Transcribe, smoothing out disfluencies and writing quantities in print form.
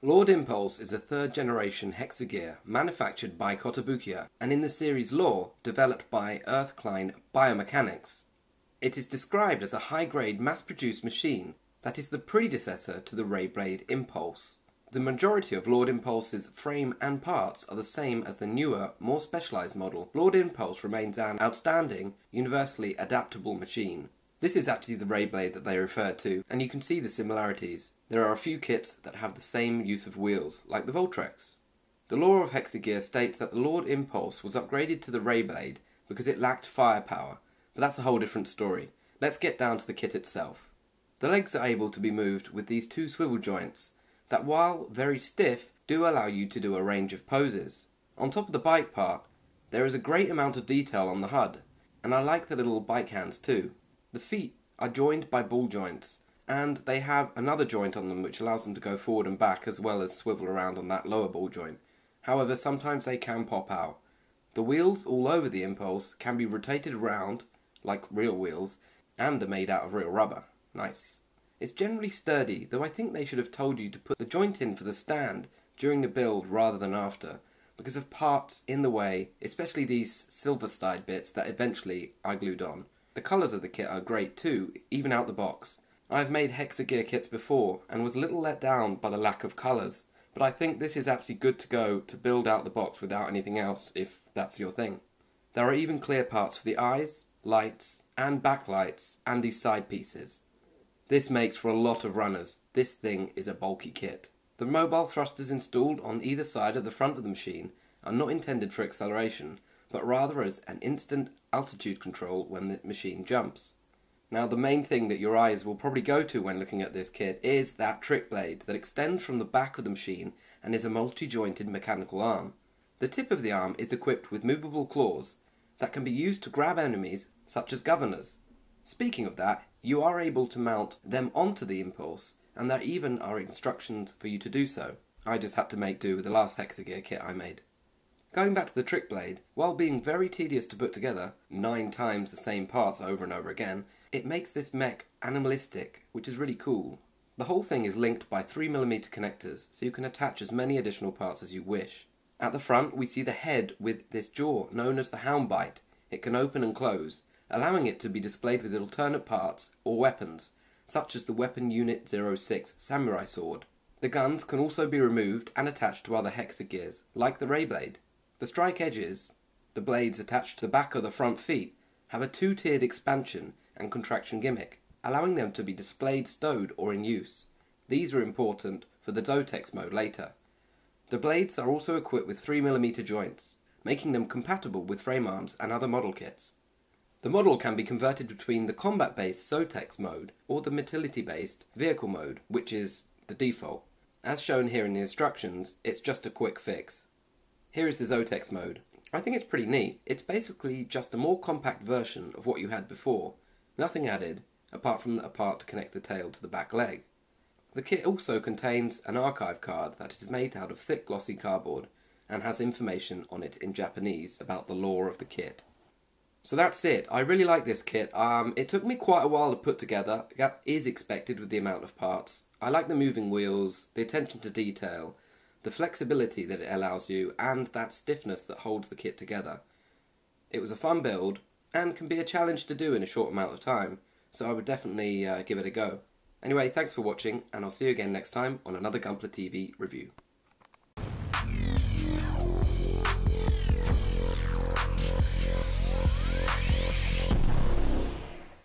Lord Impulse is a third-generation Hexagear manufactured by Kotobukiya and in the series Lore developed by Earthkline Biomechanics. It is described as a high-grade mass-produced machine that is the predecessor to the Rayblade Impulse. The majority of Lord Impulse's frame and parts are the same as the newer, more specialised model. Lord Impulse remains an outstanding, universally adaptable machine. This is actually the Rayblade that they refer to, and you can see the similarities. There are a few kits that have the same use of wheels, like the Voltrex. The lore of Hexagear states that the Lord Impulse was upgraded to the Rayblade because it lacked firepower, but that's a whole different story. Let's get down to the kit itself. The legs are able to be moved with these two swivel joints that, while very stiff, do allow you to do a range of poses. On top of the bike part, there is a great amount of detail on the HUD, and I like the little bike hands too. The feet are joined by ball joints, and they have another joint on them which allows them to go forward and back as well as swivel around on that lower ball joint. However, sometimes they can pop out. The wheels all over the Impulse can be rotated around, like real wheels, and are made out of real rubber. Nice. It's generally sturdy, though I think they should have told you to put the joint in for the stand during the build rather than after, because of parts in the way, especially these silver-stide bits that eventually I glued on. The colours of the kit are great too, even out the box. I've made Hexagear kits before and was a little let down by the lack of colours, but I think this is actually good to go to build out the box without anything else, if that's your thing. There are even clear parts for the eyes, lights, and backlights, and these side pieces. This makes for a lot of runners. This thing is a bulky kit. The mobile thrusters installed on either side of the front of the machine are not intended for acceleration, but rather as an instant altitude control when the machine jumps. Now, the main thing that your eyes will probably go to when looking at this kit is that trick blade that extends from the back of the machine and is a multi-jointed mechanical arm. The tip of the arm is equipped with movable claws that can be used to grab enemies such as governors. Speaking of that, you are able to mount them onto the Impulse, and there even are instructions for you to do so. I just had to make do with the last Hexagear kit I made. Going back to the trick blade, while being very tedious to put together, 9 times the same parts over and over again, it makes this mech animalistic, which is really cool. The whole thing is linked by 3mm connectors, so you can attach as many additional parts as you wish. At the front we see the head with this jaw known as the hound bite. It can open and close, allowing it to be displayed with alternate parts or weapons, such as the Weapon Unit 06 Samurai Sword. The guns can also be removed and attached to other Hexagears, like the Rayblade. The strike edges, the blades attached to the back of the front feet, have a 2-tiered expansion and contraction gimmick, allowing them to be displayed stowed or in use. These are important for the Zotex mode later. The blades are also equipped with 3mm joints, making them compatible with frame arms and other model kits. The model can be converted between the combat-based Zotex mode or the motility-based vehicle mode, which is the default. As shown here in the instructions, it's just a quick fix. Here is the Zotex mode. I think it's pretty neat. It's basically just a more compact version of what you had before. Nothing added, apart from a part to connect the tail to the back leg. The kit also contains an archive card that is made out of thick glossy cardboard and has information on it in Japanese about the lore of the kit. So that's it. I really like this kit. It took me quite a while to put together. That is expected with the amount of parts. I like the moving wheels, the attention to detail, the flexibility that it allows you, and that stiffness that holds the kit together. It was a fun build, and can be a challenge to do in a short amount of time, so I would definitely give it a go. Anyway, thanks for watching, and I'll see you again next time on another Gunpla TV review.